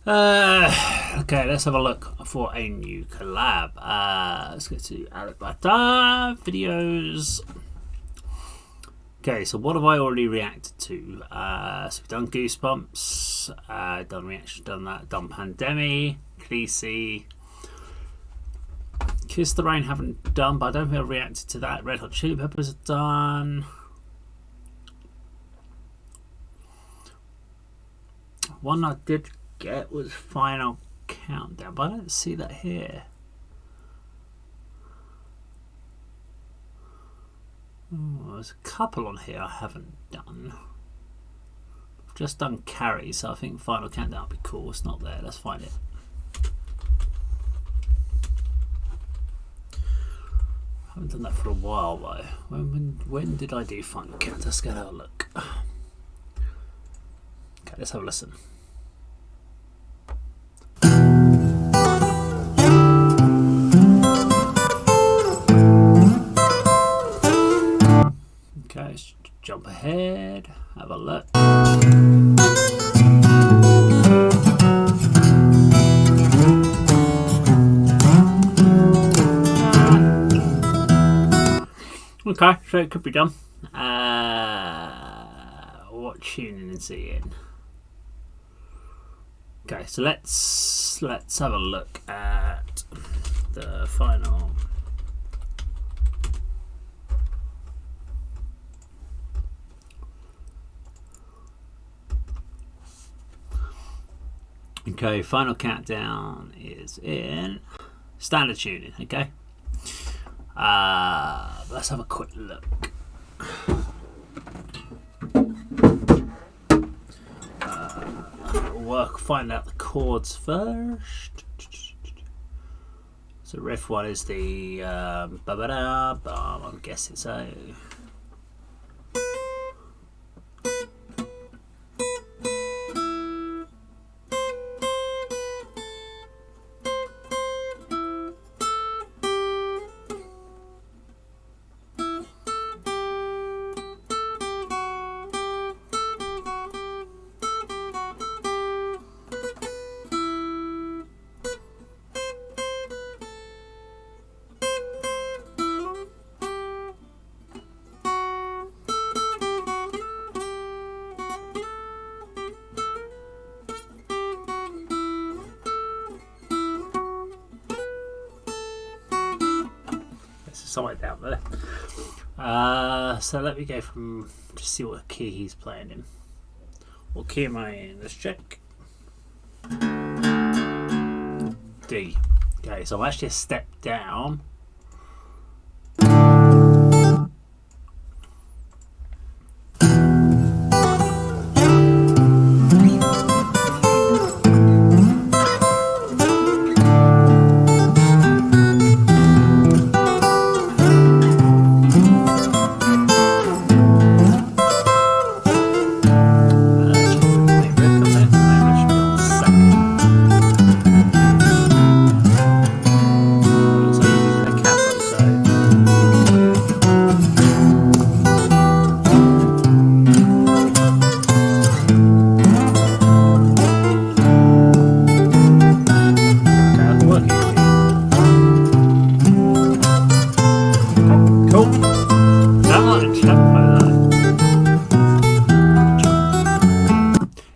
Okay, let's have a look for a new collab. Let's go to Alip videos. Okay, so what have I already reacted to? So we've done Goosebumps, done Reaction, done that, done Pandemic, Khaleesi. Kiss the Rain haven't done, but I don't think I've reacted to that. Red Hot Chili Peppers have done. One I did get was Final Countdown, but I don't see that here. Oh, there's a couple on here I haven't done. I've just done Carrie, so I think Final Countdown would be cool. It's not there. Let's find it. I haven't done that for a while though. When did I do Final Countdown? Let's go have a look. Okay, let's have a listen. Okay, let's jump ahead, have a look. Okay, so it could be done. What tuning is he in? Okay, so let's have a look at the final. Okay, Final Countdown is in standard tuning. Okay, let's have a quick look. Find out the chords first. So riff one is the I'm guessing so. Somewhere down there. So let me go from just see what key he's playing in. What key am I in? Let's check. D. Okay, so I'm actually a step down.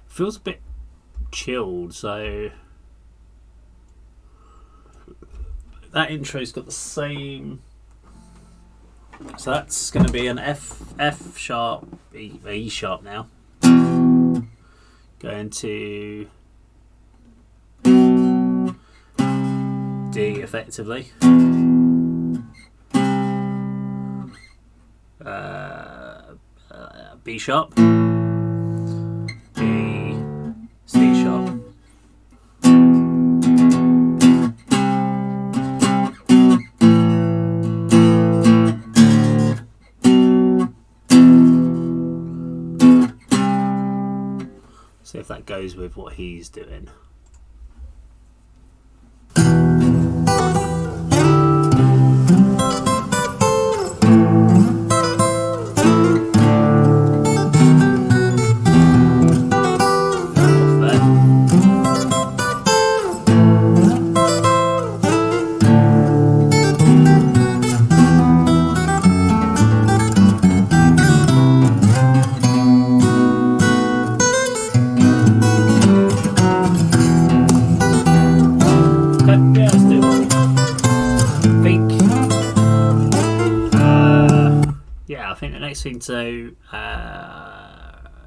Feels a bit chilled, so that intro's got the same. So that's going to be an F sharp, E sharp now. Going to D effectively. B sharp. C sharp. See if that goes with what he's doing. yeah, I think the next thing to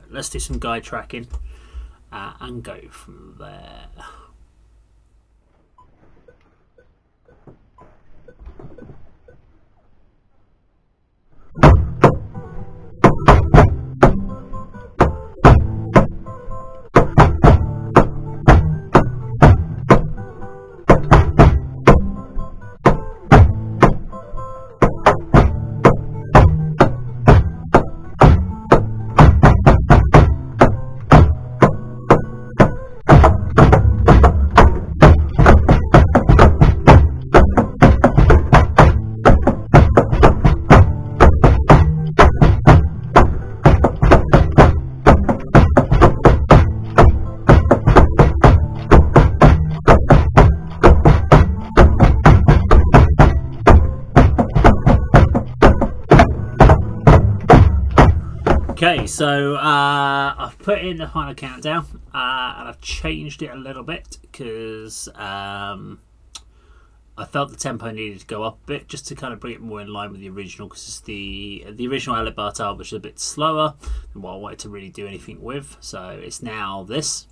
let's do some guide tracking and go from there. Okay, so I've put in the final countdown and I've changed it a little bit because I felt the tempo needed to go up a bit just to kind of bring it more in line with the original, because the original Alip Bartal was a bit slower than what I wanted to really do anything with. So it's now this.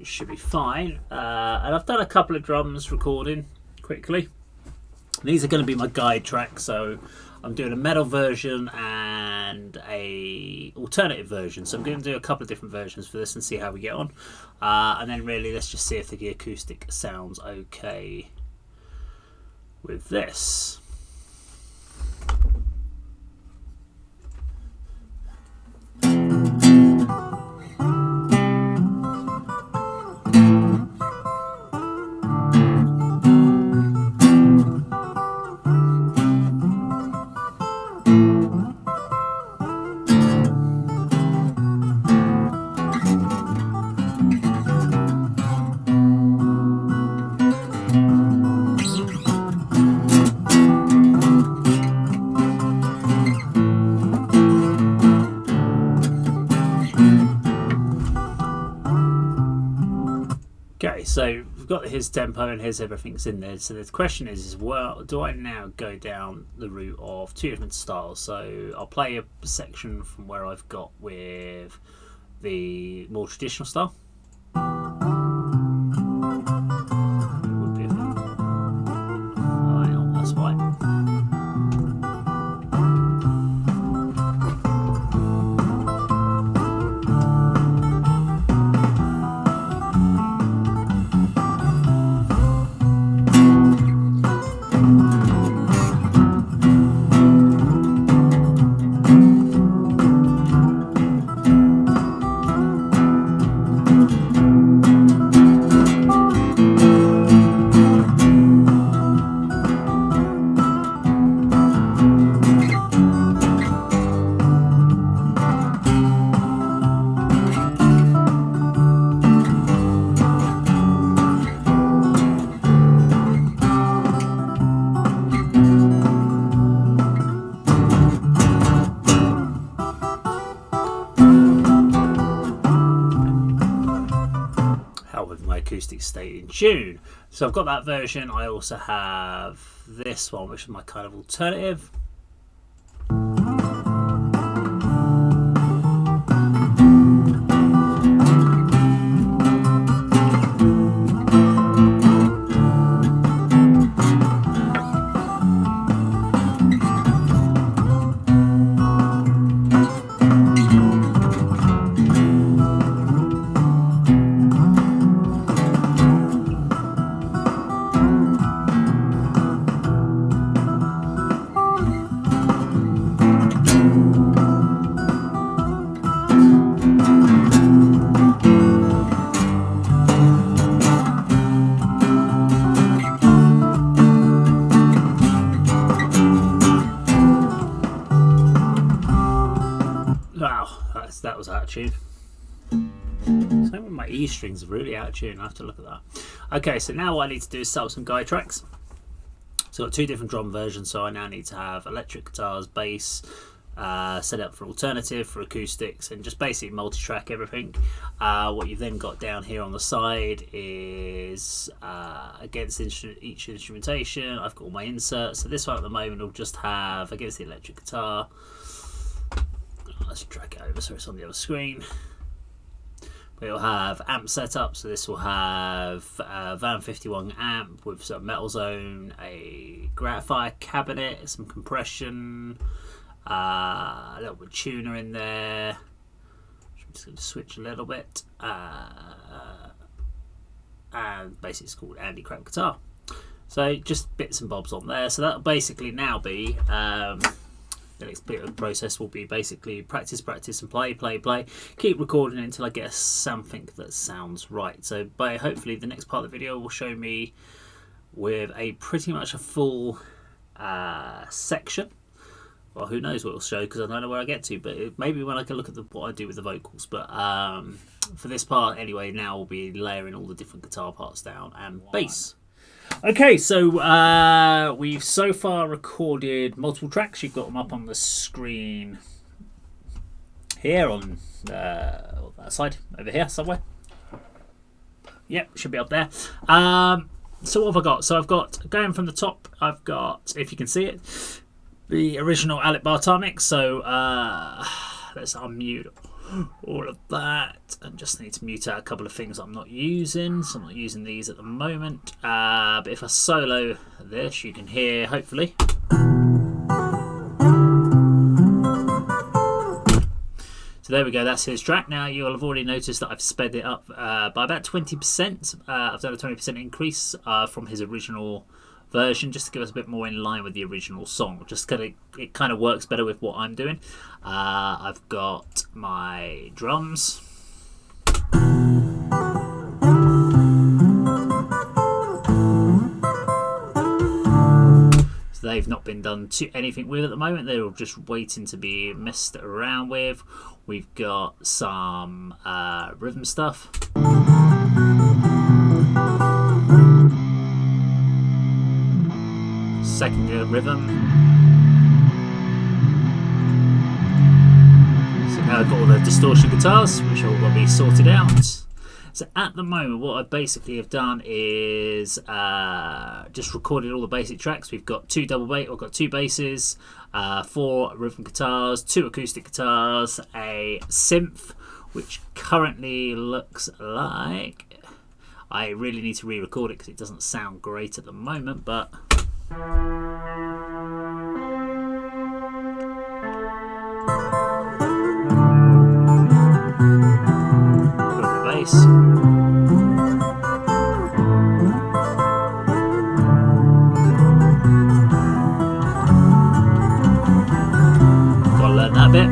Should be fine. And I've done a couple of drums recording quickly. These are going to be my guide tracks, so I'm doing a metal version and a alternative version. So I'm going to do a couple of different versions for this and see how we get on. And then really let's just see if the acoustic sounds okay with this. Okay, so we've got his tempo and his everything's in there. So the question is well, do I now go down the route of two different styles? So I'll play a section from where I've got with the more traditional style. Would be a thing. Oh, hang on, that's fine. With my acoustic state in tune. So I've got that version. I also have this one, which is my kind of alternative. Wow, that was out of tune. Same with my E strings are really out of tune. I have to look at that. Okay, so now what I need to do is set up some guide tracks. So I've got two different drum versions, so I now need to have electric guitars, bass, set up for alternative, for acoustics, and just basically multi-track everything. What you've then got down here on the side is against each instrumentation, I've got all my inserts. So this one at the moment will just have against the electric guitar. Let's drag it over so it's on the other screen. We'll have amp setup, so this will have Van 51 amp with some metal zone, a gratifier cabinet, some compression, a little bit of tuner in there. I'm just going to switch a little bit, and basically it's called Andy Crap Guitar. So just bits and bobs on there. So that'll basically now be the next bit of the process will be basically practice, practice, and play, play, play. Keep recording it until I get something that sounds right. So by hopefully the next part of the video will show me with a pretty much a full section. Well, who knows what it'll show because I don't know where I get to, but maybe when I can look at what I do with the vocals. But for this part anyway, now we'll be layering all the different guitar parts down and bass. Okay, so we've so far recorded multiple tracks. You've got them up on the screen here on that side, over here somewhere. Yep, should be up there. So what have I got? So I've got, going from the top, I've got, if you can see it, the original Alip bar mix. So let's unmute all of that and just need to mute out a couple of things I'm not using. So I'm not using these at the moment, but if I solo this you can hear hopefully. So there we go, that's his track. Now you'll have already noticed that I've sped it up by about 20%. I've done a 20% increase from his original version just to give us a bit more in line with the original song. Just it kind of works better with what I'm doing. I've got my drums. So they've not been done to anything with at the moment. They're all just waiting to be messed around with. We've got some rhythm stuff. Second rhythm. So now I've got all the distortion guitars, which are all going to be sorted out. So at the moment, what I basically have done is just recorded all the basic tracks. We've got two basses, 4 rhythm guitars, 2 acoustic guitars, a synth, which currently looks like, I really need to re-record it because it doesn't sound great at the moment, but the bass. Gotta learn that bit.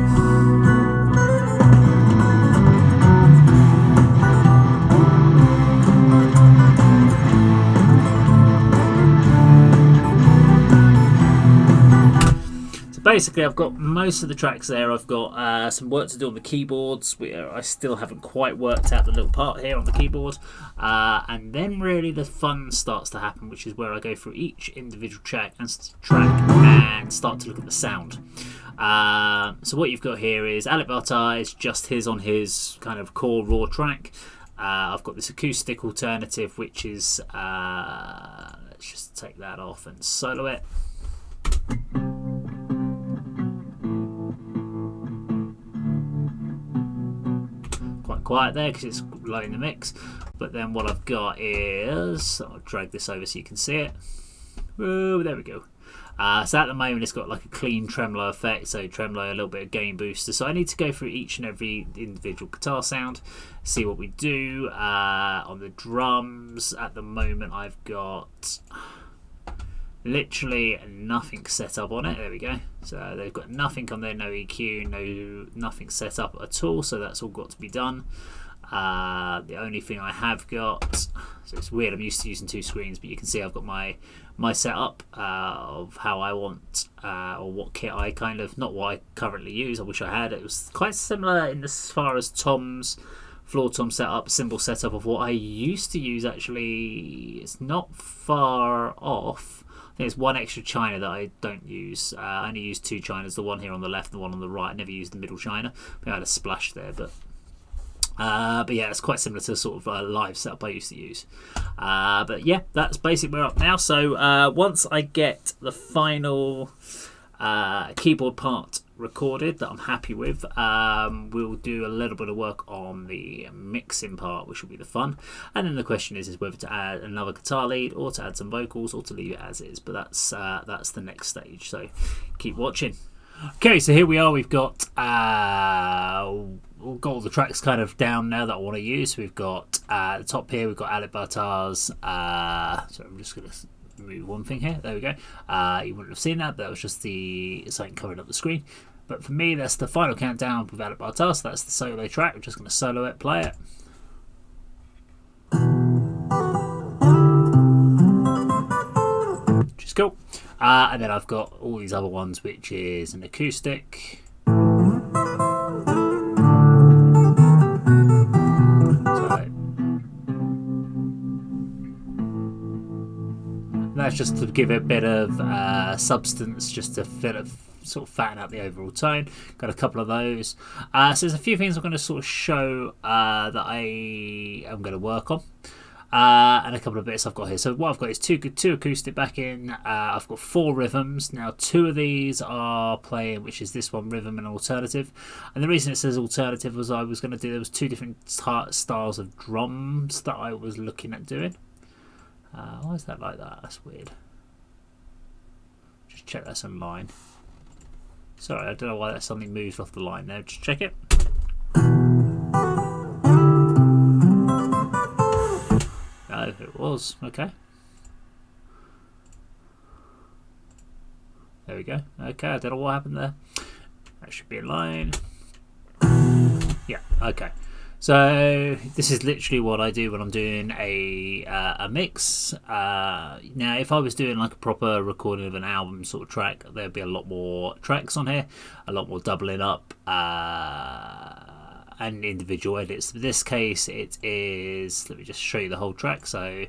Basically, I've got most of the tracks there. I've got some work to do on the keyboards. I still haven't quite worked out the little part here on the keyboard. And then really the fun starts to happen, which is where I go through each individual track and start to look at the sound. So what you've got here is Alip Bartar is just his on his kind of core raw track. I've got this acoustic alternative, which is, let's just take that off and solo it. Quiet there because it's low in the mix, but then what I've got is, I'll drag this over so you can see it. Oh, there we go. So at the moment it's got like a clean tremolo effect, so tremolo, a little bit of gain booster. So I need to go through each and every individual guitar sound, see what we do. On the drums at the moment I've got literally nothing set up on it. There we go. So they've got nothing on there, no EQ, nothing set up at all, so that's all got to be done. The only thing I have got, so it's weird, I'm used to using 2 screens, but you can see I've got my setup of how I want, or what kit I kind of, not what I currently use, I wish I had. It was quite similar in as far as Tom's floor tom setup, cymbal setup of what I used to use. Actually, it's not far off. I there's one extra china that I don't use. I only use 2 chinas, the one here on the left and the one on the right. I never use the middle china. I had a splash there, but yeah, it's quite similar to the sort of live setup I used to use. But yeah, that's basically where we're up now. So once I get the final keyboard part recorded that I'm happy with, we'll do a little bit of work on the mixing part, which will be the fun. And then the question is whether to add another guitar lead or to add some vocals or to leave it as is. But that's the next stage. So keep watching. Okay, so here we are. We've got all the tracks kind of down now that I want to use. So we've got at the top here, we've got Alip Bartar's. Sorry, I'm just going to remove one thing here. There we go. You wouldn't have seen that. That was just something covering up the screen. But for me, that's the final countdown with Alip Bartar. So that's the solo track. We're just going to solo it, play it. Which is cool. And then I've got all these other ones, which is an acoustic. That's just to give it a bit of substance, just to sort of fatten out the overall tone. Got a couple of those. So there's a few things I'm going to sort of show that I am going to work on. And a couple of bits I've got here. So what I've got is two acoustic backing. I've got 4 rhythms. Now 2 of these are playing, which is this one, rhythm and alternative. And the reason it says alternative was there was 2 different styles of drums that I was looking at doing. Why is that like that? That's weird. Just check that's online. Sorry, I don't know why that suddenly moved off the line there. Just check it. No, it was. Okay. There we go. Okay, I don't know what happened there. That should be in line. Yeah, okay. So this is literally what I do when I'm doing a mix. Now, if I was doing like a proper recording of an album sort of track, there'd be a lot more tracks on here, a lot more doubling up, and individual edits. In this case, it is. Let me just show you the whole track. So,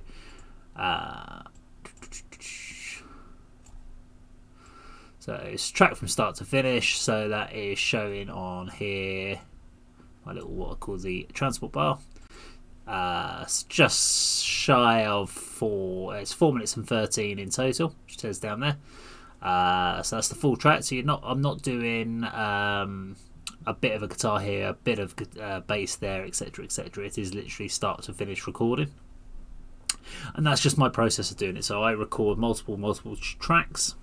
so it's track from start to finish. So that is showing on here. My little what I call the transport bar. It's just shy of 4. It's 4 minutes and 13 in total, which it says down there. So that's the full track. So I'm not doing a bit of a guitar here, a bit of bass there, etc., etc. It is literally start to finish recording, and that's just my process of doing it. So I record multiple tracks.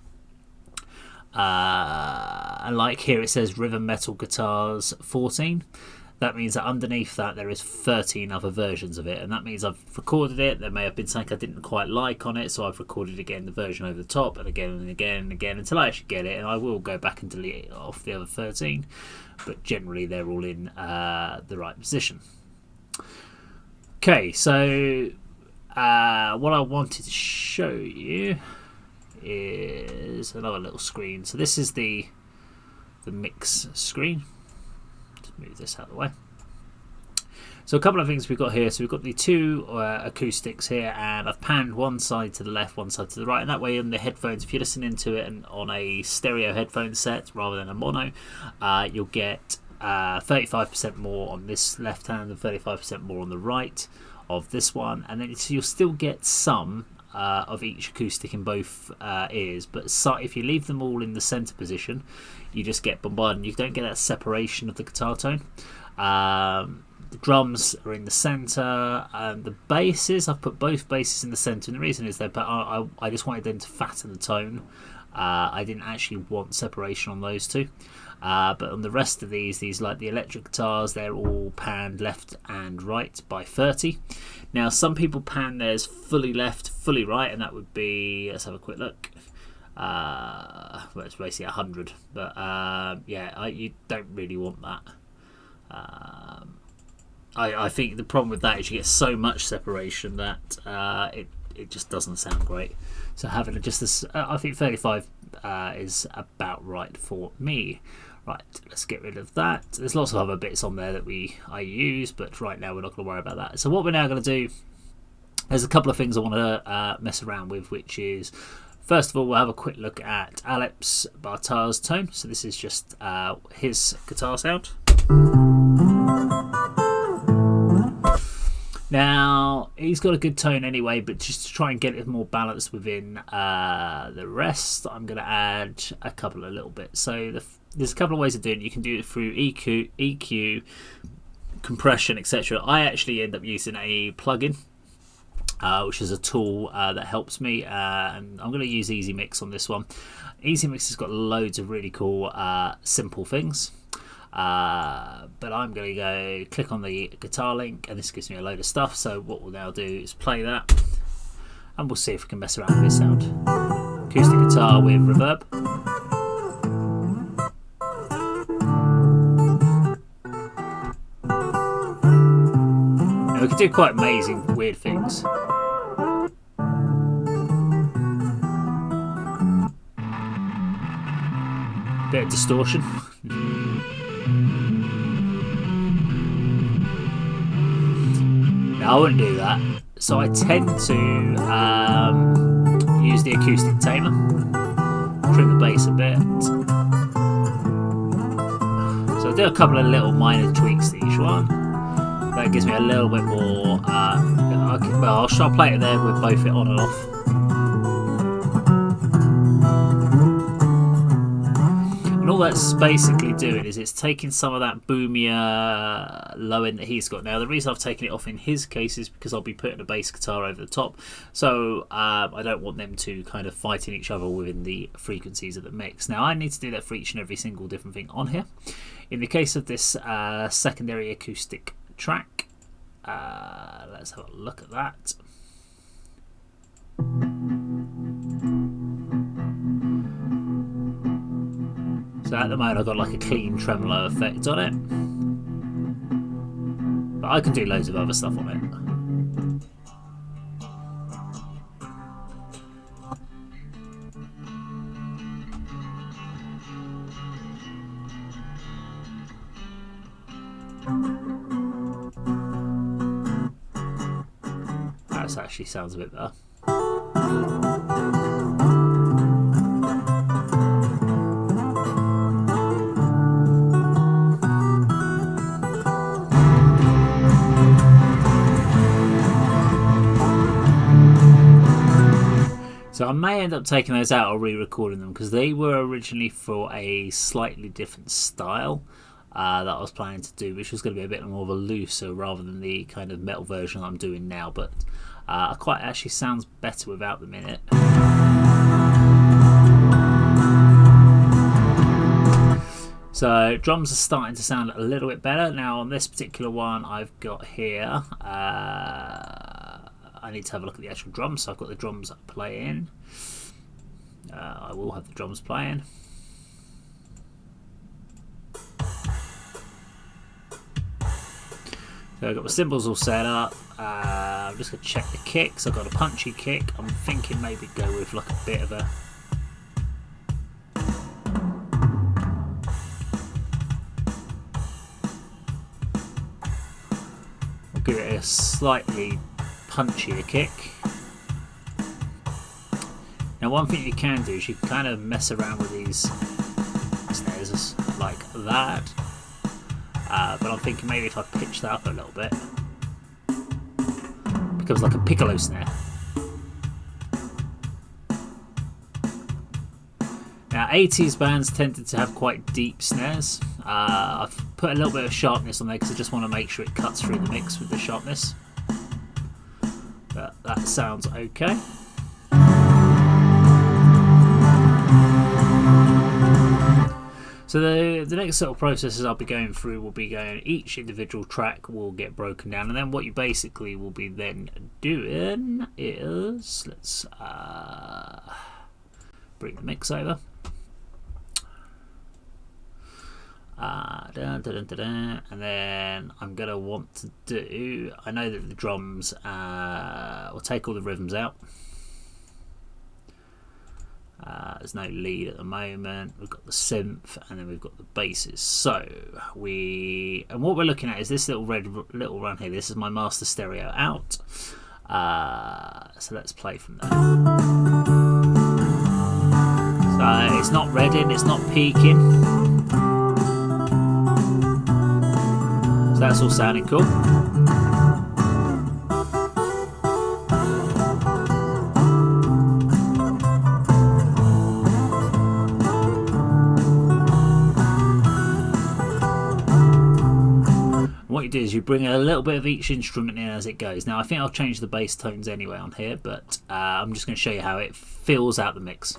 And like here it says rhythm metal guitars 14. That means that underneath that there is 13 other versions of it, and that means I've recorded it. There may have been something I didn't quite like on it, so I've recorded again the version over the top, and again and again and again until I actually get it. And I will go back and delete off the other 13, but generally they're all in the right position. Okay, so what I wanted to show you is another little screen. So this is the mix screen. Move this out of the way. So a couple of things we've got here. So we've got the 2 acoustics here, and I've panned one side to the left, one side to the right, and that way on the headphones, if you're listening to it and on a stereo headphone set rather than a mono, you'll get 35% more on this left hand and 35% more on the right of this one, and then so you'll still get some of each acoustic in both ears, but if you leave them all in the center position, you just get bombarded. You don't get that separation of the guitar tone. The drums are in the center, and the basses, I've put both basses in the center, and the reason is that I just wanted them to fatten the tone. I didn't actually want separation on those two. But on the rest of these like the electric guitars, they're all panned left and right by 30. Now some people pan theirs fully left, fully right, and that would be, let's have a quick look. Well, it's basically 100, but yeah, you don't really want that. I think the problem with that is you get so much separation that it just doesn't sound great. So having just this, I think 35 is about right for me. Right, let's get rid of that. There's lots of other bits on there that I use, but right now we're not going to worry about that. So what we're now going to do, there's a couple of things I want to mess around with, which is First of all, we'll have a quick look at Alip's Bartar's tone. So this is just his guitar sound. Now, he's got a good tone anyway, but just to try and get it more balanced within the rest, I'm going to add a couple of little bits. So there's a couple of ways of doing it. You can do it through EQ, compression, etc. I actually end up using a plugin, which is a tool that helps me, and I'm going to use Easy Mix on this one. Easy Mix has got loads of really cool simple things, but I'm going to go click on the guitar link, and this gives me a load of stuff. So what we'll now do is play that, and we'll see if we can mess around with this sound. Acoustic guitar with reverb. Now we can do quite amazing weird things. Bit of distortion. Now I wouldn't do that, so I tend to use the acoustic tamer, trim the bass a bit. So I'll do a couple of little minor tweaks to each one. That gives me a little bit more. I'll play it there with both it on and off. And all that's basically doing is it's taking some of that boomier low end that he's got. Now the reason I've taken it off in his case is because I'll be putting a bass guitar over the top, so I don't want them to kind of fighting each other within the frequencies of the mix. Now I need to do that for each and every single different thing on here. In the case of this secondary acoustic track, let's have a look at that. So at the moment I've got like a clean tremolo effect on it, but I can do loads of other stuff on it. That actually sounds a bit better. So I may end up taking those out or re-recording them because they were originally for a slightly different style that I was planning to do, which was going to be a bit more of a looser rather than the kind of metal version I'm doing now, but quite actually sounds better without them in it. So drums are starting to sound a little bit better. Now on this particular one I've got here, I need to have a look at the actual drums. So I've got the drums playing. I will have the drums playing. So I've got my cymbals all set up. I'm just going to check the kicks. I've got a punchy kick. I'm thinking maybe go with like a bit of a... I'll give it a slightly punchier kick. Now one thing you can do is you can kind of mess around with these snares like that, but I'm thinking maybe if I pitch that up a little bit, it becomes like a piccolo snare. Now 80s bands tended to have quite deep snares. I've put a little bit of sharpness on there because I just want to make sure it cuts through the mix with the sharpness. But that sounds okay. So the next sort of processes I'll be going through will be going, each individual track will get broken down, and then what you basically will be then doing is, let's bring the mix over. And then I'm going to want to do, I know that the drums, we'll take all the rhythms out. There's no lead at the moment. We've got the synth and then we've got the basses. So and what we're looking at is this little red little run here. This is my master stereo out. So let's play from there. it's not redding, it's not peaking. So that's all sounding cool. What you do is you bring a little bit of each instrument in as it goes. Now I think I'll change the bass tones anyway on here, but I'm just going to show you how it fills out the mix.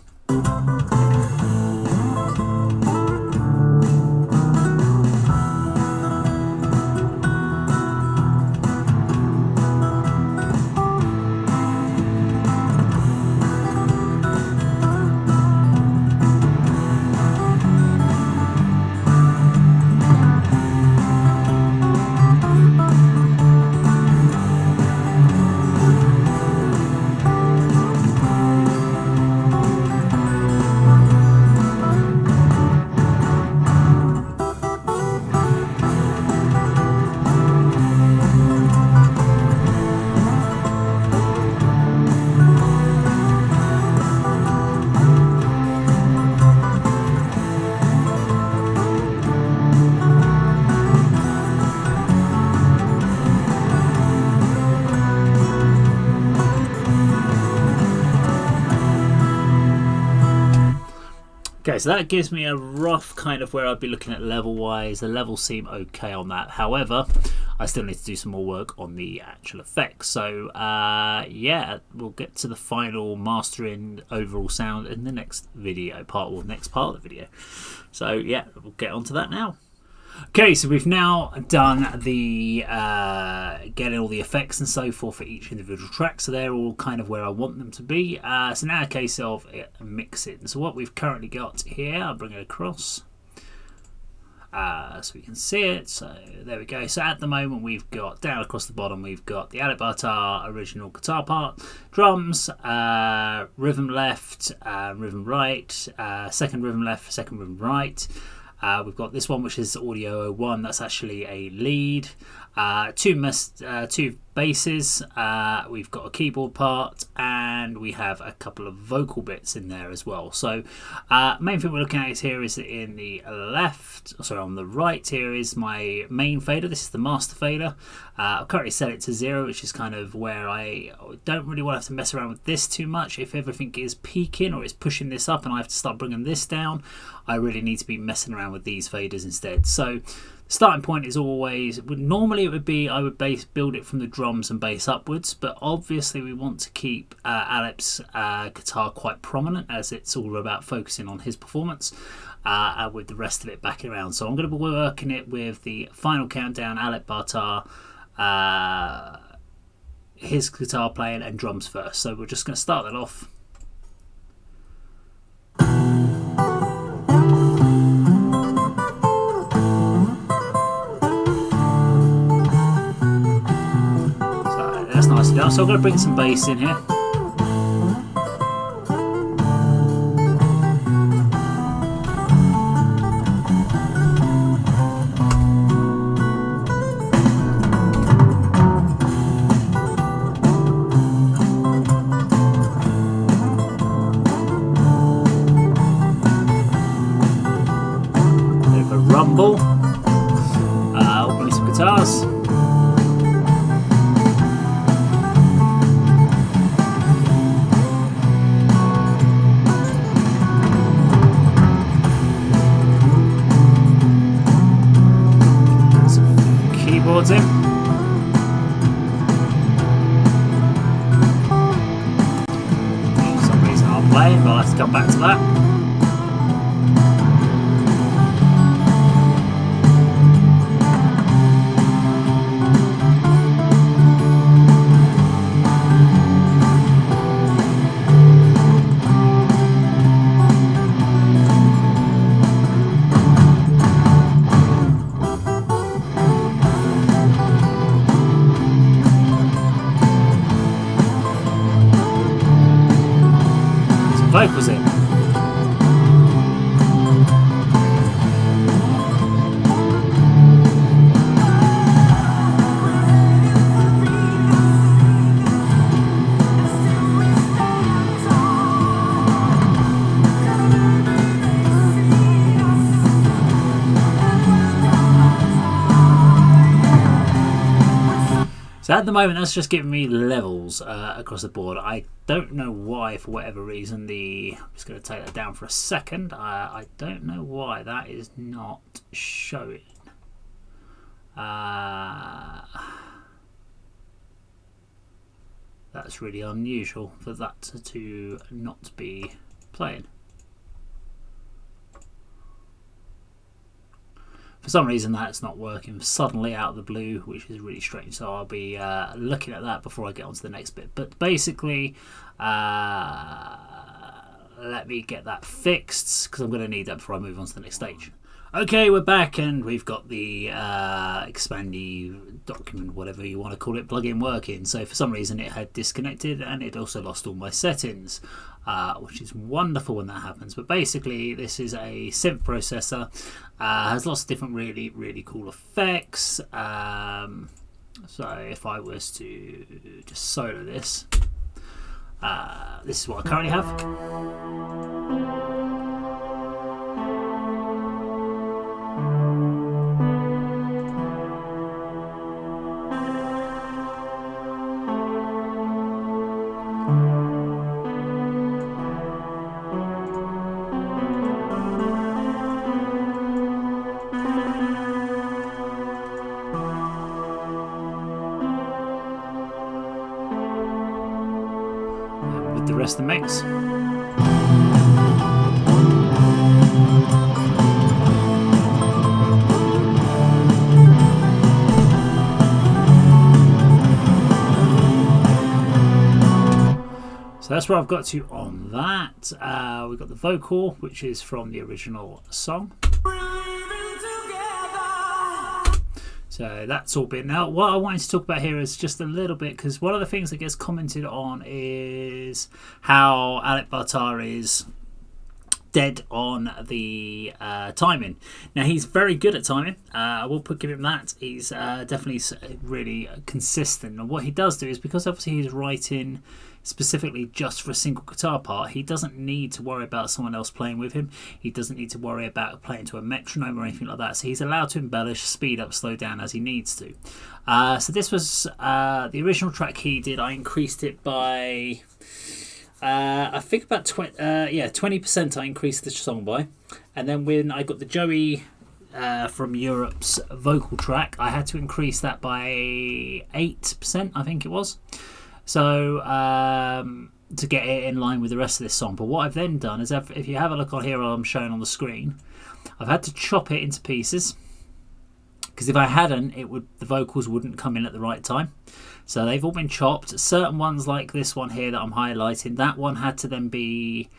Okay, so that gives me a rough kind of where I'd be looking at level wise. The levels seem okay on that. However, I still need to do some more work on the actual effects. So yeah, we'll get to the final mastering overall sound in the next video part, or next part of the video. So yeah, we'll get onto that now. Okay, so we've now done the getting all the effects and so forth for each individual track, so they're all kind of where I want them to be. So now a case of mixing. So what we've currently got here, I'll bring it across so we can see it. So there we go. So at the moment we've got, down across the bottom, we've got the Alip original guitar part, drums, rhythm left, rhythm right, second rhythm left, second rhythm right. We've got this one, which is audio 01. That's actually a lead. Two basses. We've got a keyboard part, and we have a couple of vocal bits in there as well. So, main thing we're looking at is here is in the left. Sorry, on the right here is my main fader. This is the master fader. I've currently set it to 0, which is kind of where I don't really want to have to mess around with this too much. If everything is peaking or it's pushing this up, and I have to start bringing this down, I really need to be messing around with these faders instead. So starting point is always, normally it would be, I would build it from the drums and bass upwards, but obviously we want to keep Alip's guitar quite prominent, as it's all about focusing on his performance, with the rest of it backing around. So I'm going to be working it with the final countdown, Alip Bartar, his guitar playing and drums first. So we're just going to start that off. Nicely done. So I'm going to bring some bass in here. Bit of a rumble. We'll play some guitars. Towards him. For some reason I'm playing, but I'll have to come back to that. Vocals in. So at the moment, that's just giving me levels across the board. I don't know why, for whatever reason, I'm just going to take that down for a second. I don't know why that is not showing. That's really unusual for that to not be playing. For some reason that's not working suddenly out of the blue, which is really strange. So I'll be looking at that before I get on to the next bit. But basically, let me get that fixed, because I'm going to need that before I move on to the next stage. Okay, we're back, and we've got the expandy document, whatever you want to call it, plugin working. So for some reason it had disconnected, and it also lost all my settings, which is wonderful when that happens. But basically, this is a synth processor, has lots of different really cool effects. So if I was to just solo this, this is what I currently have. With the rest of the mix. So that's where I've got to on that. We've got the vocal, which is from the original song. So that's all been. Now, what I wanted to talk about here is just a little bit, because one of the things that gets commented on is how Alip is dead on the timing. Now, he's very good at timing. I will give him that. He's definitely really consistent. And what he does do is, because obviously he's writing specifically just for a single guitar part, he doesn't need to worry about someone else playing with him. He doesn't need to worry about playing to a metronome or anything like that. So he's allowed to embellish, speed up, slow down as he needs to. So this was the original track he did. I increased it by I think about 20%. I increased the song by, and then when I got the Joey from Europe's vocal track, I had to increase that by 8%, I think it was. So to get it in line with the rest of this song. But what I've then done is, if you have a look on here, I'm showing on the screen, I've had to chop it into pieces, because if I hadn't, the vocals wouldn't come in at the right time. So they've all been chopped. Certain ones, like this one here that I'm highlighting, that one had to then be,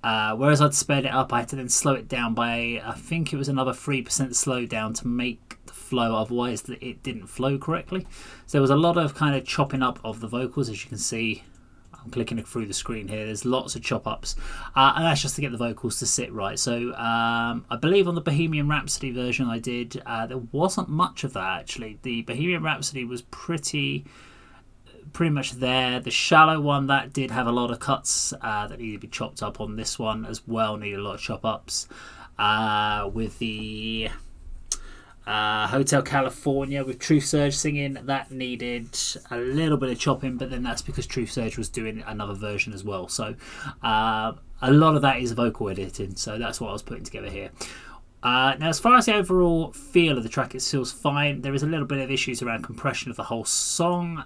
whereas I'd sped it up, I had to then slow it down by, I think it was another 3% slow down to make the flow, otherwise it didn't flow correctly. So there was a lot of kind of chopping up of the vocals, as you can see. I'm clicking through the screen here. There's lots of chop ups, and that's just to get the vocals to sit right. So I believe on the Bohemian Rhapsody version I did, there wasn't much of that actually. The Bohemian Rhapsody was pretty much there. The Shallow one, that did have a lot of cuts that needed to be chopped up. On this one as well, needed a lot of chop ups. With the Hotel California with Truth Surge singing, that needed a little bit of chopping, but then that's because Truth Surge was doing another version as well. So a lot of that is vocal editing, so that's what I was putting together here. Now, as far as the overall feel of the track, it feels fine. There is a little bit of issues around compression of the whole song.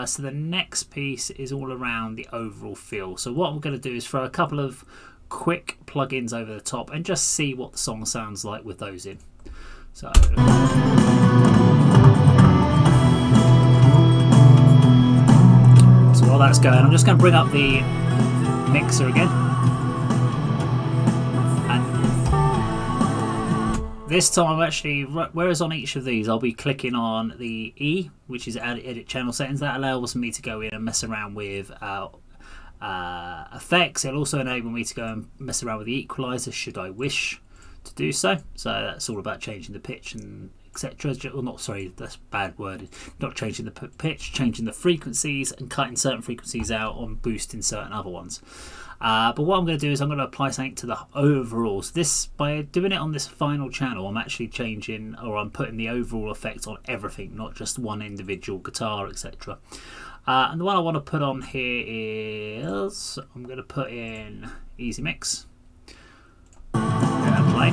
So the next piece is all around the overall feel. So what I'm going to do is throw a couple of quick plugins over the top and just see what the song sounds like with those in. So while that's going, I'm just going to bring up the mixer again. This time, actually, whereas on each of these, I'll be clicking on the E, which is edit channel settings. That allows me to go in and mess around with effects. It'll also enable me to go and mess around with the equalizer, should I wish to do so. So that's all about changing the pitch and etc. Well, not, sorry, that's bad worded. Not changing the pitch, changing the frequencies and cutting certain frequencies out on boosting certain other ones. But what I'm going to do is I'm going to apply something to the overall. So this, by doing it on this final channel, I'm actually changing, or I'm putting the overall effect on everything, not just one individual guitar, etc. And the one I want to put on here is, I'm going to put in Easy Mix. Play.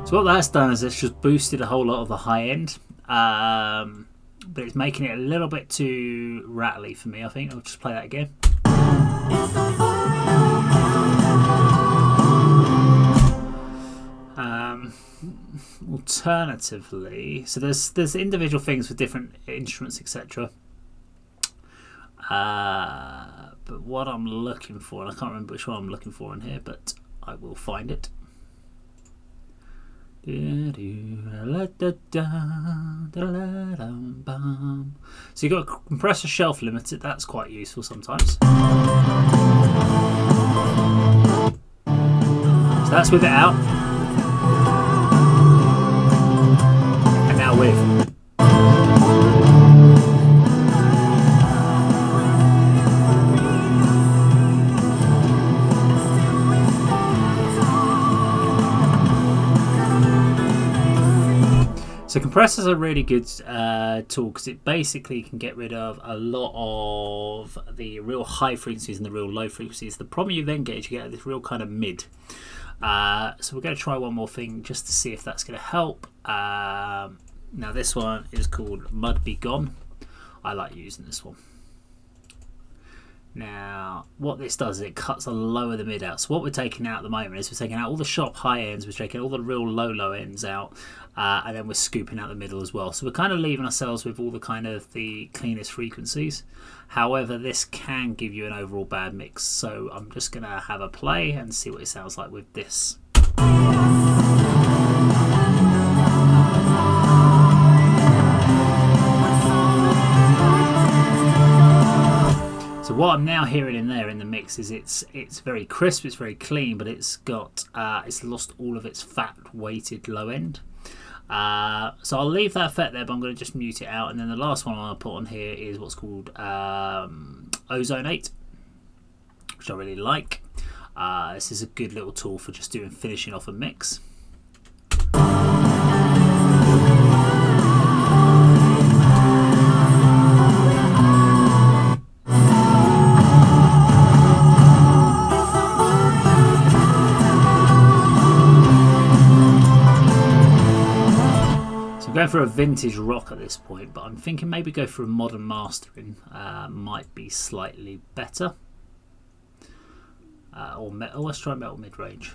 So what that's done is it's just boosted a whole lot of the high end, but it's making it a little bit too rattly for me. I think I'll just play that again. Alternatively, so there's individual things for different instruments, etc. But what I'm looking for, and I can't remember which one I'm looking for in here, but I will find it. So you've got a compressor shelf limiter, that's quite useful sometimes. So that's with it out. And now with. So compressors are a really good tool because it basically can get rid of a lot of the real high frequencies and the real low frequencies. The problem you then get is you get this real kind of mid. So we're going to try one more thing just to see if that's going to help. Now this one is called Mud Be Gone. I like using this one. Now what this does is it cuts the lower the mid out. So what we're taking out at the moment is we're taking out all the sharp high ends, we're taking all the real low ends out, and then we're scooping out the middle as well. So we're kind of leaving ourselves with all the kind of the cleanest frequencies. However, this can give you an overall bad mix. So I'm just going to have a play and see what it sounds like with this. So what I'm now hearing in there in the mix is it's very crisp, it's very clean, but it's got it's lost all of its fat weighted low end. So I'll leave that effect there, but I'm going to just mute it out. And then the last one I want to put on here is what's called Ozone 8, which I really like. This is a good little tool for just doing finishing off a mix. Going for a vintage rock at this point, but I'm thinking maybe go for a modern mastering might be slightly better. Or let's try metal mid-range.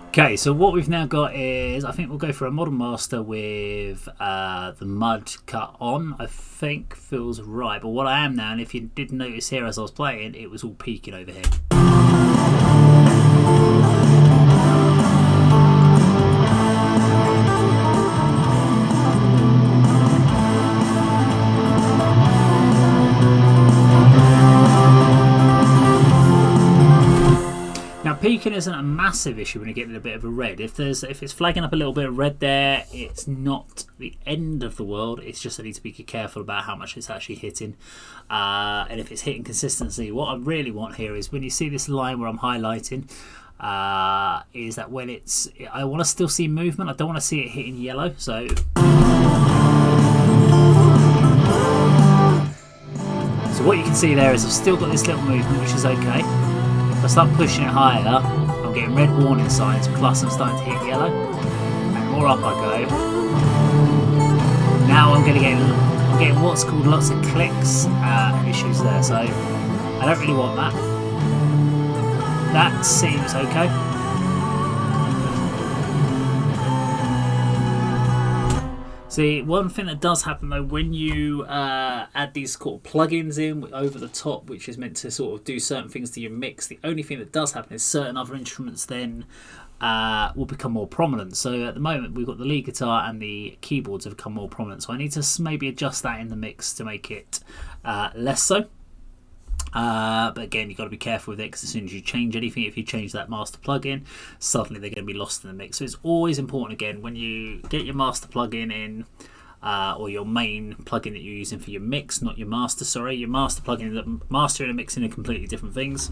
Okay, so what we've now got is, I think we'll go for a modern master with the mud cut on. I think feels right, but what I am now, and if you did notice here as I was playing, it was all peaking over here. Peaking isn't a massive issue when you're getting a bit of a red. If it's flagging up a little bit of red there, it's not the end of the world. It's just I need to be careful about how much it's actually hitting, and if it's hitting consistency. What I really want here is when you see this line where I'm highlighting, is that when I want to still see movement. I don't want to see it hitting yellow. So what you can see there is I've still got this little movement, which is okay. If I start pushing it higher, I'm getting red warning signs, plus I'm starting to hit yellow. And the more up I go, now I'm getting what's called lots of clicks issues there. So I don't really want that. That seems okay. See, one thing that does happen though when you add these sort of plugins in over the top, which is meant to sort of do certain things to your mix, the only thing that does happen is certain other instruments then will become more prominent. So at the moment we've got the lead guitar and the keyboards have become more prominent. So I need to maybe adjust that in the mix to make it less so. But again, you've got to be careful with it, because as soon as you change anything, if you change that master plugin, suddenly they're going to be lost in the mix. So it's always important, again, when you get your master plugin in, or your main plugin that you're using for your mix, not your master, sorry, your master plugin, mastering and mixing are completely different things.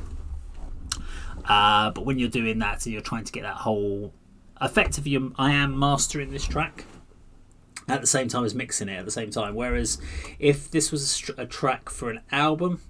But when you're doing that and you're trying to get that whole effect of I am mastering this track at the same time as mixing it at the same time. Whereas if this was a track for an album,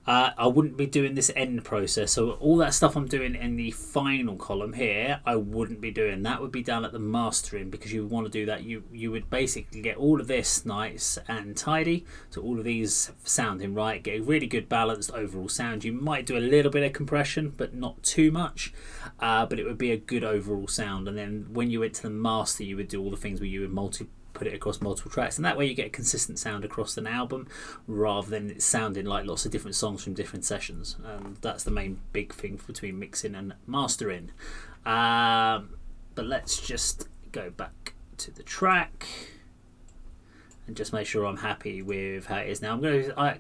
I wouldn't be doing this end process. So all that stuff I'm doing in the final column here, I wouldn't be doing. That would be done at the mastering, because you would want to do that. You would basically get all of this nice and tidy, so all of these sounding right, get a really good balanced overall sound. You might do a little bit of compression, but not too much, but it would be a good overall sound. And then when you went to the master, you would do all the things where you would put it across multiple tracks, and that way you get a consistent sound across an album rather than it sounding like lots of different songs from different sessions. And that's the main big thing between mixing and mastering. But let's just go back to the track and just make sure I'm happy with how it is. Now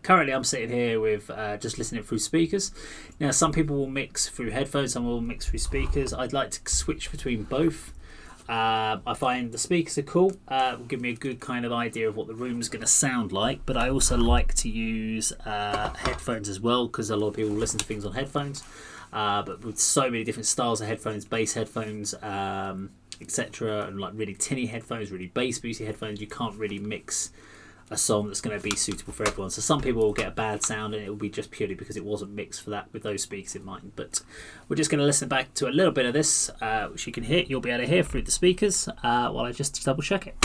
currently I'm sitting here with just listening through speakers. Now some people will mix through headphones, some will mix through speakers. I'd like to switch between both. I find the speakers are cool, will give me a good kind of idea of what the room's going to sound like, but I also like to use headphones as well, because a lot of people listen to things on headphones, but with so many different styles of headphones, bass headphones, etc., and like really tinny headphones, really bass boosty headphones, you can't really mix a song that's going to be suitable for everyone. So some people will get a bad sound, and it will be just purely because it wasn't mixed for that with those speakers in mind. But we're just going to listen back to a little bit of this, which you can hear. You'll be able to hear through the speakers while I just double check it.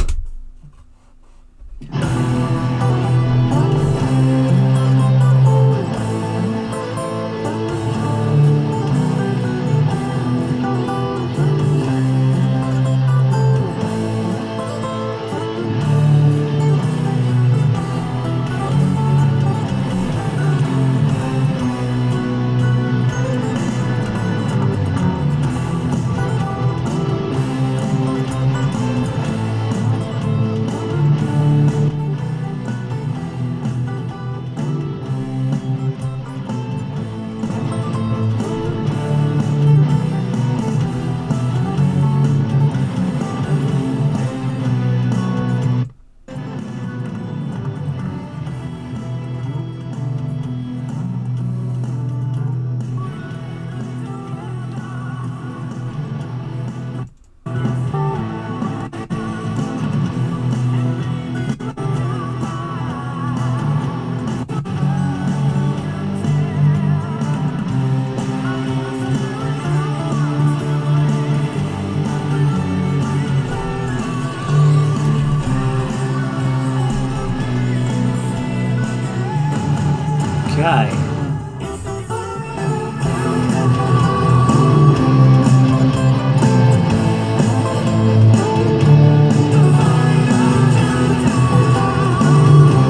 Okay.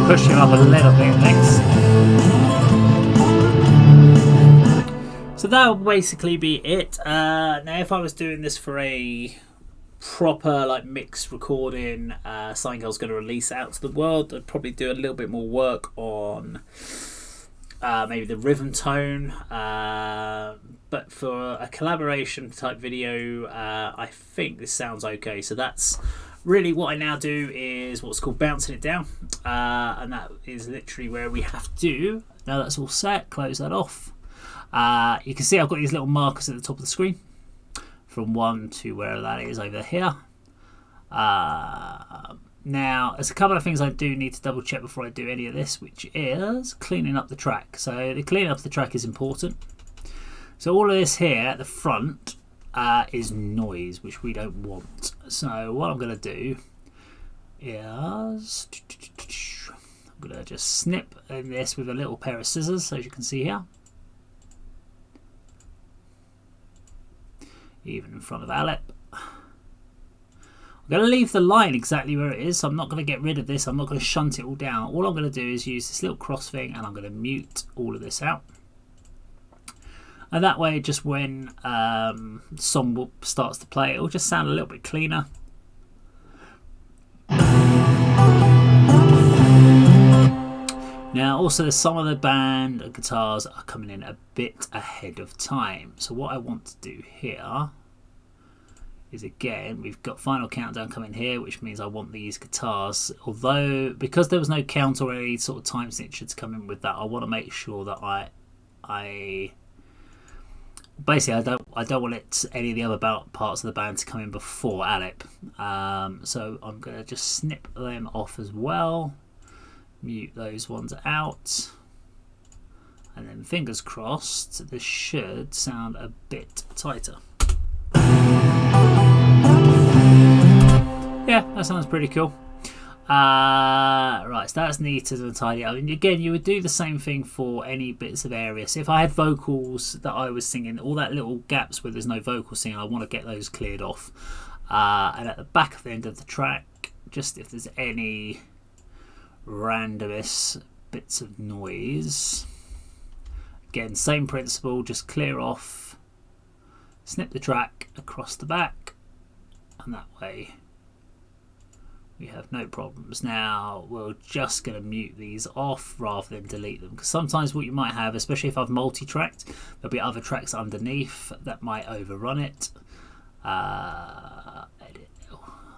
Push him up a little bit next. So that will basically be it. Now if I was doing this for a proper like mixed recording, something I was going to release out to the world, I'd probably do a little bit more work on maybe the rhythm tone, but for a collaboration type video, I think this sounds okay. So that's really what I now do, is what's called bouncing it down, and that is literally where we have to, now that's all set, close that off. You can see I've got these little markers at the top of the screen from 1 to wherever that is over here. Now, there's a couple of things I do need to double check before I do any of this, which is cleaning up the track. So the cleaning up the track is important. So all of this here at the front is noise, which we don't want. So what I'm going to do is I'm going to just snip this with a little pair of scissors, as you can see here. Even in front of Alip. I'm going to leave the line exactly where it is, so I'm not going to get rid of this. I'm not going to shunt it all down. All I'm going to do is use this little cross thing, and I'm going to mute all of this out. And that way, just when the song starts to play, it will just sound a little bit cleaner. Now, also, some of the band guitars are coming in a bit ahead of time. So what I want to do here is, again, we've got Final Countdown coming here, which means I want these guitars. Although, because there was no count or any sort of time signature to come in with that, I want to make sure that I basically I don't want any of the other parts of the band to come in before Alip. So I'm going to just snip them off as well. Mute those ones out, and then fingers crossed this should sound a bit tighter. Yeah, that sounds pretty cool. Right, so that's neat and tidy. I mean, again, you would do the same thing for any bits of area. So if I had vocals that I was singing, all that little gaps where there's no vocal singing, I want to get those cleared off. And at the back of the end of the track, just if there's any randomest bits of noise, again, same principle, just clear off, snip the track across the back, and that way we have no problems. Now we're just going to mute these off rather than delete them, because sometimes what you might have, especially if I've multi-tracked, there'll be other tracks underneath that might overrun it. Edit,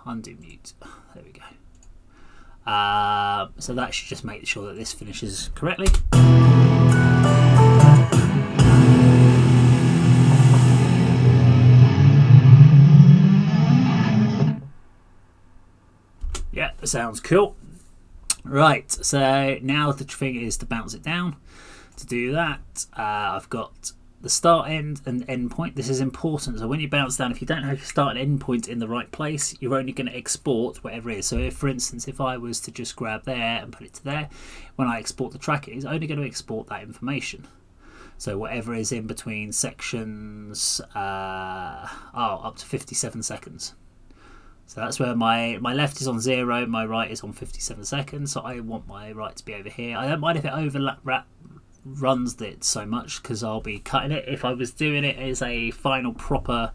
undo mute, there we go. So that should just make sure that this finishes correctly. Yeah, that sounds cool. Right, so now the thing is to bounce it down. To do that, I've got the start, end, and end point. This is important. So when you bounce down, if you don't have your start and end point in the right place, you're only going to export whatever it is. So if, for instance, if I was to just grab there and put it to there, when I export the track, it is only going to export that information. So whatever is in between sections, up to 57 seconds. So that's where my left is on 0, my right is on 57 seconds. So I want my right to be over here. I don't mind if it runs it so much, because I'll be cutting it. If I was doing it as a final proper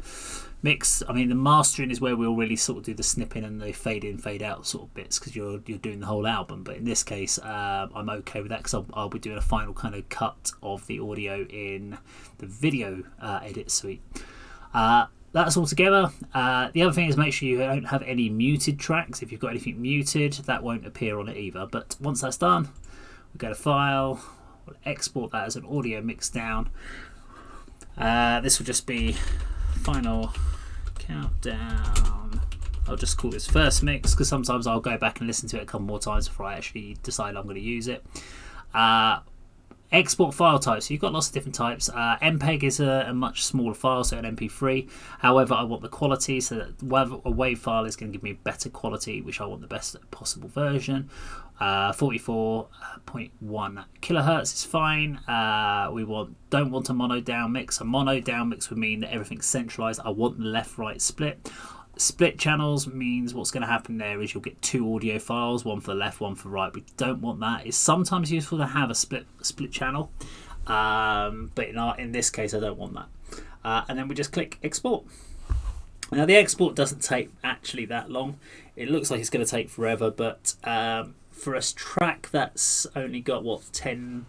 mix, I mean, the mastering is where we'll really sort of do the snipping and the fade in, fade out sort of bits, because you're doing the whole album. But in this case, I'm okay with that, because I'll be doing a final kind of cut of the audio in the video edit suite. That's all together. The other thing is, make sure you don't have any muted tracks. If you've got anything muted, that won't appear on it either. But once that's done, we go to File, we'll export that as an audio mix down. This will just be Final Countdown. I'll just call this first mix, because sometimes I'll go back and listen to it a couple more times before I actually decide I'm going to use it. Export file types. So you've got lots of different types. MPEG is a much smaller file, so an MP3. However, I want the quality, so that a WAV file is going to give me better quality, which I want the best possible version. 44.1 kilohertz is fine. We don't want a mono down mix. A mono down mix would mean that everything's centralized. I want the left-right split. Split channels means what's going to happen there is you'll get 2 audio files, one for the left, one for the right. We don't want that. It's sometimes useful to have a split channel, but in this case I don't want that. And then we just click export. Now the export doesn't take actually that long. It looks like it's going to take forever, but for a track that's only got 10,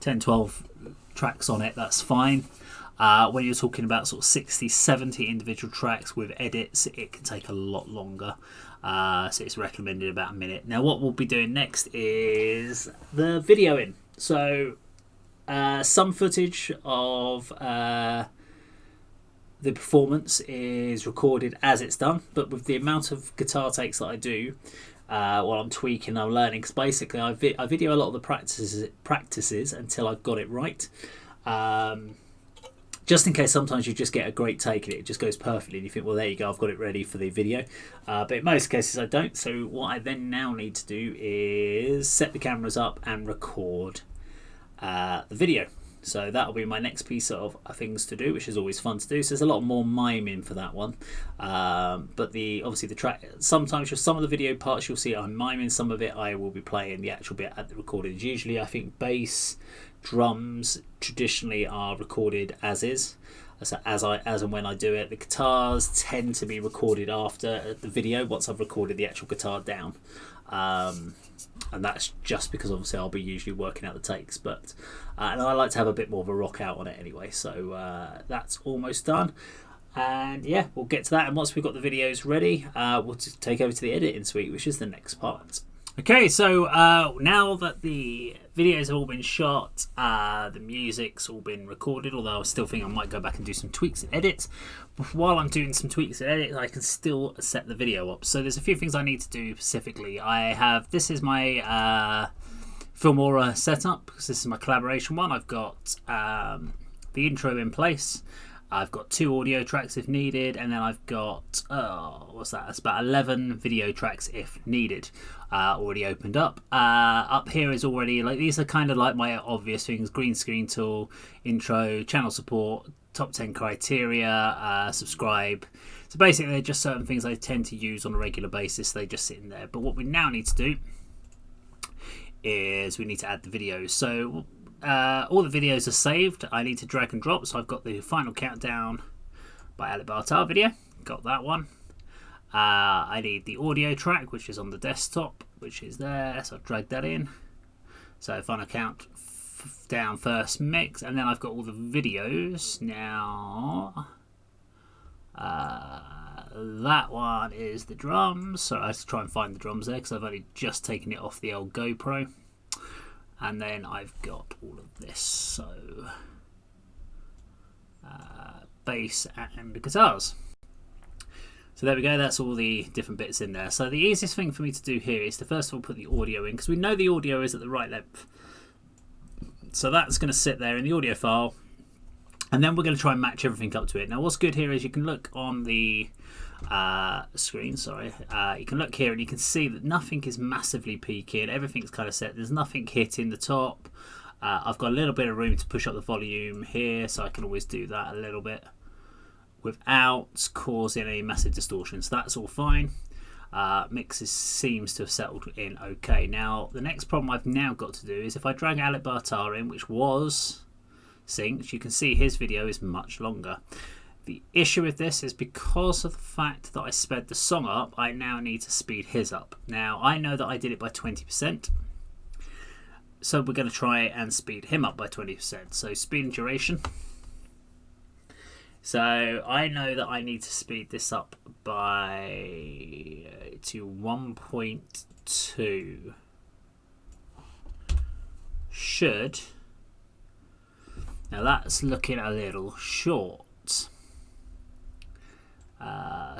12 tracks on it, that's fine. When you're talking about sort of 60, 70 individual tracks with edits, it can take a lot longer. So it's recommended about a minute. Now what we'll be doing next is the videoing. So Some footage of the performance is recorded as it's done, but with the amount of guitar takes that I do while I'm tweaking, I'm learning. Because basically, I video a lot of the practices until I've got it right. Just in case sometimes you just get a great take and it just goes perfectly and you think, well, there you go, I've got it ready for the video. But in most cases I don't. So what I then now need to do is set the cameras up and record the video. So that'll be my next piece of things to do, which is always fun to do. So there's a lot more miming for that one. But obviously the track, sometimes just some of the video parts you'll see I'm miming, some of it I will be playing the actual bit at the recordings. Usually I think bass, drums traditionally are recorded as is, so as and when I do it. The guitars tend to be recorded after the video once I've recorded the actual guitar down, and that's just because obviously I'll be usually working out the takes, but and I like to have a bit more of a rock out on it anyway. So that's almost done, and yeah, we'll get to that. And once we've got the videos ready, we'll take over to the editing suite, which is the next part. Okay, so now that the videos have all been shot, the music's all been recorded, although I still think I might go back and do some tweaks and edits. But while I'm doing some tweaks and edits, I can still set the video up. So there's a few things I need to do specifically. This is my Filmora setup, because this is my collaboration one. I've got the intro in place. I've got 2 audio tracks if needed, and then I've got That's about 11 video tracks if needed. Already opened up. Up here is already these are kind of like my obvious things: green screen tool, intro, channel support, top 10 criteria, subscribe. So basically, they're just certain things I tend to use on a regular basis. They just sit in there. But what we now need to do is we need to add the videos. So all the videos are saved. I need to drag and drop. So I've got the Final Countdown by Alip video. Got that one. I need the audio track, which is on the desktop, which is there. So I've dragged that in. So Final Countdown first mix, and then I've got all the videos. Now that one is the drums. So I have to try and find the drums there because I've only just taken it off the old GoPro. And then I've got all of this, so bass and guitars. So there we go, that's all the different bits in there. So the easiest thing for me to do here is to first of all put the audio in, because we know the audio is at the right length. So that's going to sit there in the audio file, and then we're going to try and match everything up to it. Now what's good here is you can look on the screen, you can look here and you can see that nothing is massively peaking. Everything's kind of set. There's nothing hitting the top. I've got a little bit of room to push up the volume here, so I can always do that a little bit without causing any massive distortion. So that's all fine. Mixes seems to have settled in okay. Now the next problem I've now got to do is if I drag Alip in, which was synced, you can see his video is much longer. The issue with this is because of the fact that I sped the song up, I now need to speed his up. Now I know that I did it by 20%, so we're going to try and speed him up by 20%. So speed and duration. So I know that I need to speed this up to 1.2. Should. Now that's looking a little short.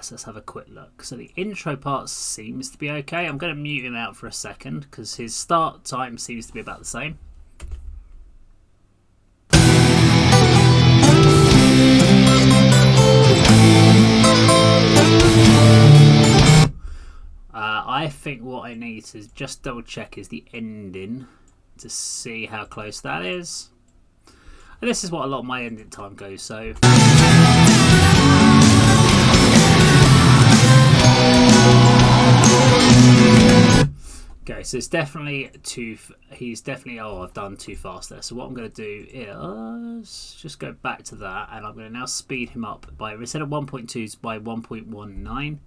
So let's have a quick look. So the intro part seems to be okay. I'm going to mute him out for a second because his start time seems to be about the same. I think what I need to just double check is the ending to see how close that is. And this is what a lot of my ending time goes. So okay, so it's definitely I've done too fast there. So what I'm going to do is just go back to that, and I'm going to now speed him up by, instead of 1.2 by 1.19,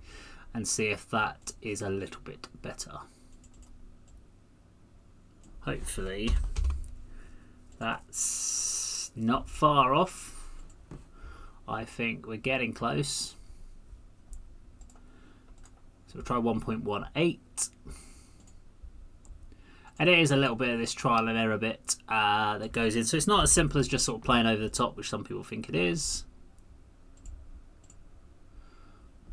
and see if that is a little bit better. Hopefully that's not far off. I think we're getting close. So we'll try 1.18. And it is a little bit of this trial and error bit that goes in. So it's not as simple as just sort of playing over the top, which some people think it is.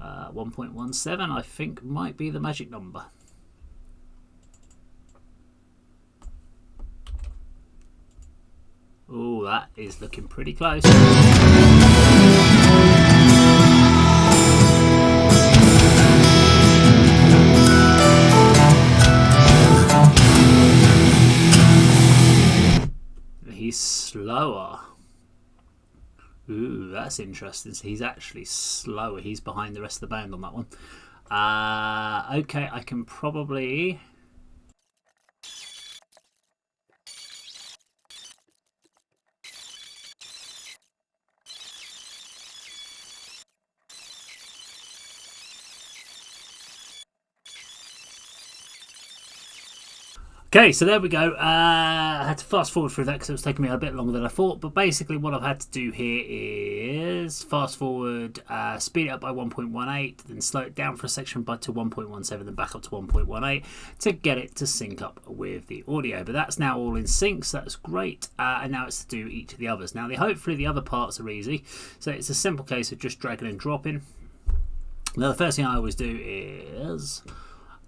1.17 I think might be the magic number. Oh, that is looking pretty close. He's slower. Ooh, that's interesting. So he's actually slower. He's behind the rest of the band on that one. Okay, I can probably... Okay, so there we go. I had to fast forward through that because it was taking me a bit longer than I thought. But basically what I've had to do here is fast forward, speed it up by 1.18, then slow it down for a section to 1.17, then back up to 1.18 to get it to sync up with the audio. But that's now all in sync, so that's great. And now it's to do each of the others. Now, hopefully the other parts are easy. So it's a simple case of just dragging and dropping. Now, the first thing I always do is...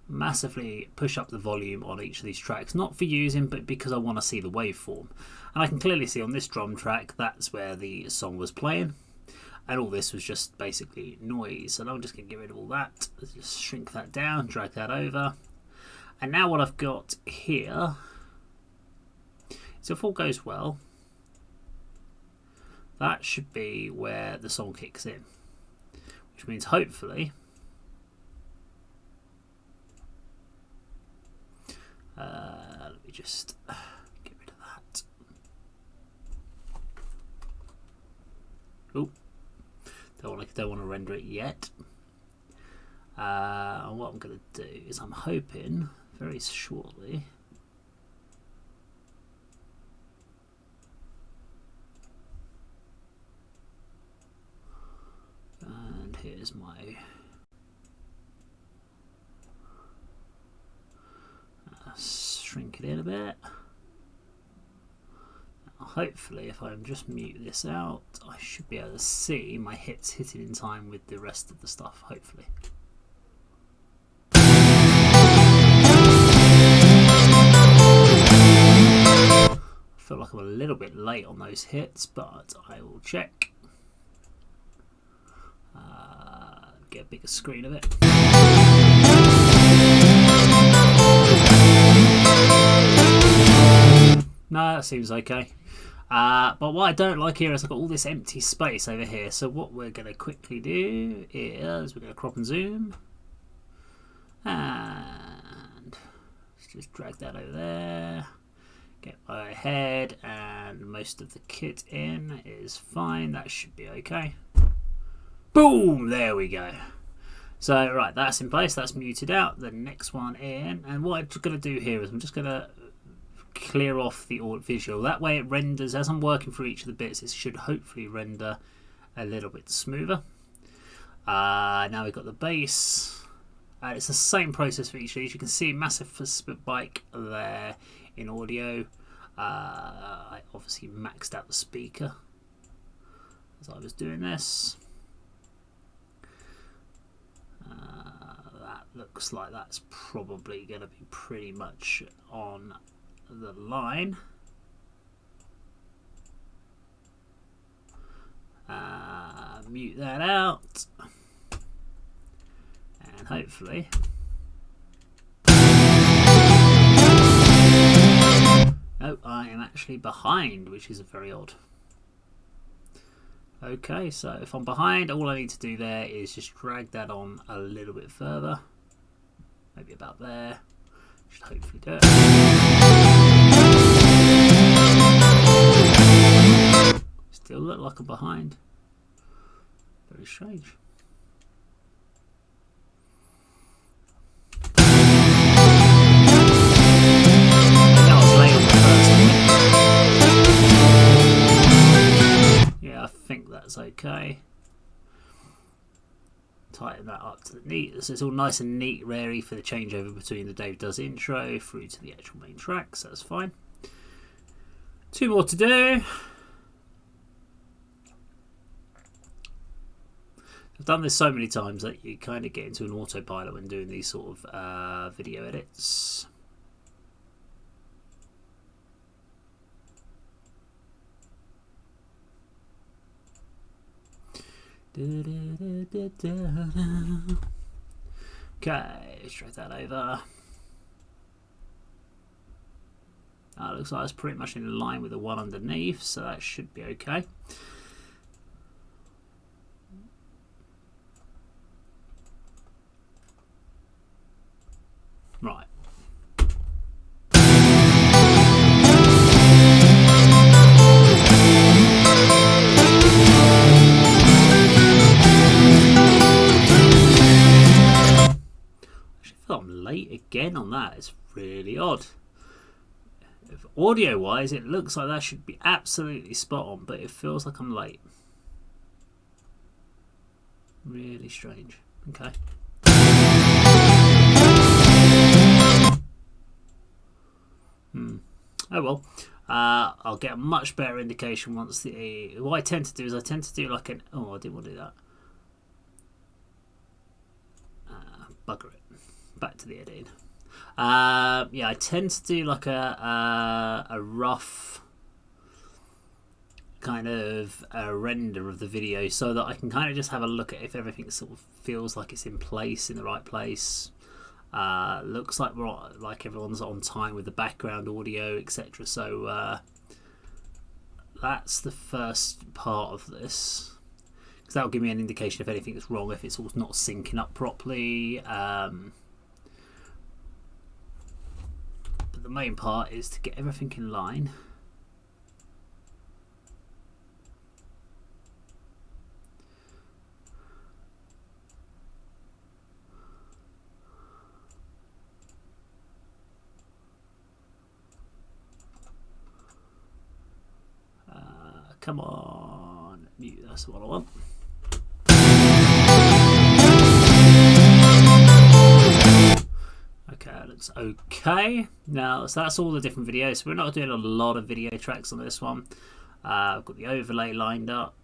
massively push up the volume on each of these tracks, not for using but because I want to see the waveform. And I can clearly see on this drum track that's where the song was playing, and all this was just basically noise. And I'm just going to get rid of all that, just shrink that down, drag that over, and now what I've got here, so if all goes well, that should be where the song kicks in, which means hopefully let me just get rid of that. Oh, don't want to render it yet. And what I'm going to do is I'm hoping very shortly. And here's my shrink it in a bit. Now, hopefully if I just mute this out, I should be able to see my hits hitting in time with the rest of the stuff, hopefully. I feel like I'm a little bit late on those hits, but I will check. Get a bigger screen of it. No, that seems okay. But what I don't like here is I've got all this empty space over here. So what we're going to quickly do is we're going to crop and zoom. And let's just drag that over there. Get my head and most of the kit in is fine. That should be okay. Boom! There we go. So, right, that's in place. That's muted out. The next one in. And what I'm going to do here is I'm just going to clear off the visual. That way it renders, as I'm working through each of the bits, it should hopefully render a little bit smoother. Now we've got the bass. It's the same process for each of these. You can see massive spike there in audio. I obviously maxed out the speaker as I was doing this. That looks like that's probably going to be pretty much on the line. Mute that out, and hopefully no, I am actually behind, which is very odd. Okay, so if I'm behind, all I need to do there is just drag that on a little bit further, maybe about there. Should hopefully do it. Still look like I'm behind. Very strange. That was late on the first one. Yeah, I think that's okay. tighten that up to the neat. So it's all nice and neat, rarey for the changeover between the Dave Does intro through to the actual main track, so that's fine. 2 more to do. I've done this so many times that you kind of get into an autopilot when doing these sort of video edits. Okay, let's drag that over. Looks like it's pretty much in line with the one underneath, so that should be okay. Right. I'm late again on that. It's really odd. Audio wise, it looks like that should be absolutely spot on, but it feels like I'm late. Really strange. Okay. Oh well. I'll get a much better indication once the. What I tend to do is I tend to do like an. Oh, I didn't want to do that. Bugger it. Back to the editing. Yeah, I tend to do like a rough kind of a render of the video so that I can kind of just have a look at if everything sort of feels like it's in place, in the right place. Looks like like everyone's on time with the background audio, etc. So that's the first part of this, because that will give me an indication if anything is wrong, if it's all not syncing up properly. But the main part is to get everything in line. Come on, mute, that's what I want. Okay, that looks okay. Now, so that's all the different videos. So we're not doing a lot of video tracks on this one. I've got the overlay lined up.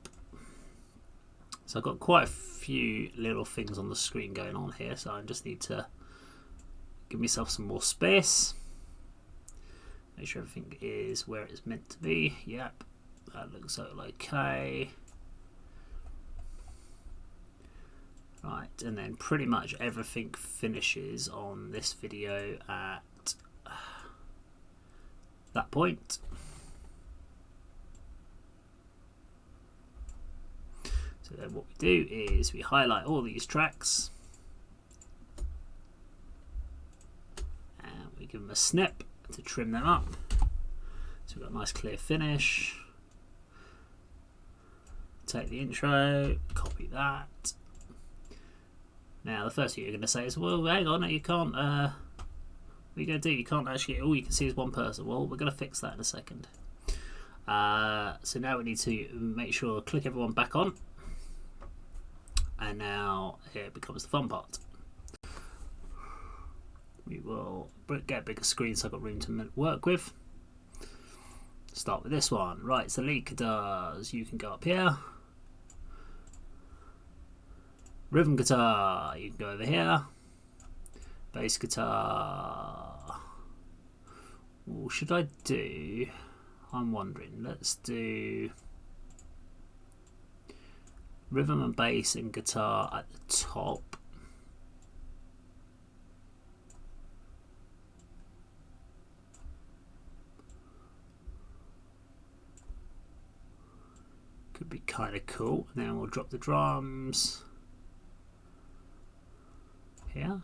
So I've got quite a few little things on the screen going on here. So I just need to give myself some more space. Make sure everything is where it's meant to be. Yep. That looks okay. Right, and then pretty much everything finishes on this video at that point. So then what we do is we highlight all these tracks and we give them a snip to trim them up. So we've got a nice clear finish. Take the intro, copy that. Now the first thing you're going to say is, well, hang on, you can't, what are you going to do? You can't actually, all you can see is one person. Well, we're going to fix that in a second. So now we need to make sure, click everyone back on. And now here becomes the fun part. We will get a bigger screen so I've got room to work with. Start with this one. Right, so lead guitars, you can go up here. Rhythm guitar, you can go over here. Bass guitar. What should I do? I'm wondering. Let's do rhythm and bass and guitar at the top. Could be kind of cool. And then we'll drop the drums here.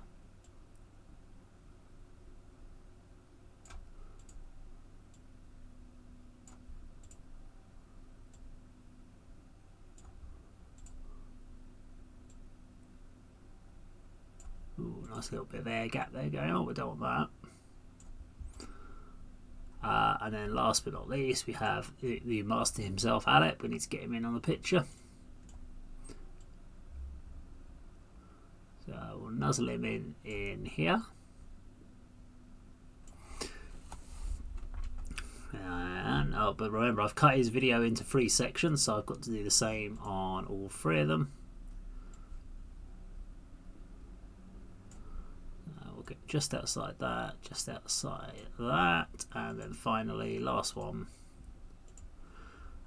Ooh, nice little bit of air gap there going on. We don't want that. And then last but not least, we have the master himself, Alip. We need to get him in on the picture. we'll nuzzle him in here. And but remember, I've cut his video into 3 sections, so I've got to do the same on all 3 of them. We'll get just outside that, and then finally last one.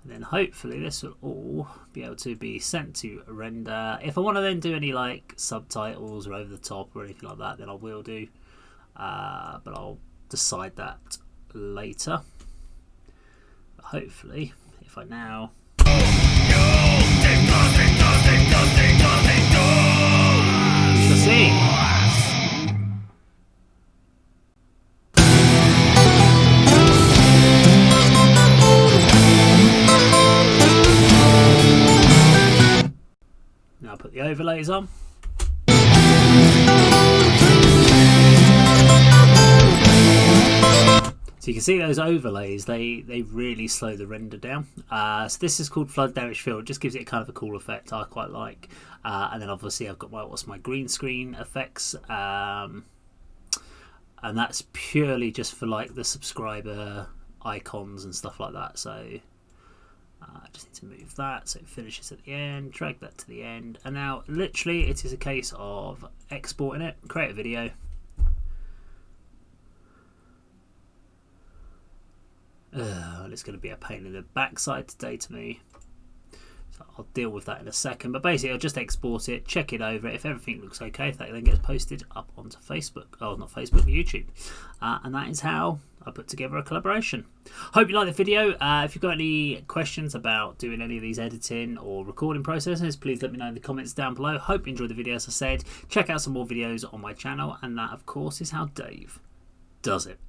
And then hopefully this will all be able to be sent to render. If I want to then do any like subtitles or over the top or anything like that, then I will do, but I'll decide that later. But hopefully if I now see. Now put the overlays on. So you can see those overlays, they really slow the render down. So this is called flood damage fill. It just gives it kind of a cool effect I quite like. And then obviously I've got my green screen effects. And that's purely just for like the subscriber icons and stuff like that. So I just need to move that so it finishes at the end, drag that to the end, and now literally it is a case of exporting it, create a video, it's going to be a pain in the backside today to me, so I'll deal with that in a second. But basically I'll just export it, check it over, if everything looks okay, if that then gets posted up onto Facebook, oh not Facebook, YouTube, and that is how I put together a collaboration. Hope you like the video. If you've got any questions about doing any of these editing or recording processes, please let me know in the comments down below. Hope you enjoyed the video. As I said, check out some more videos on my channel, and that of course is how Dave does it.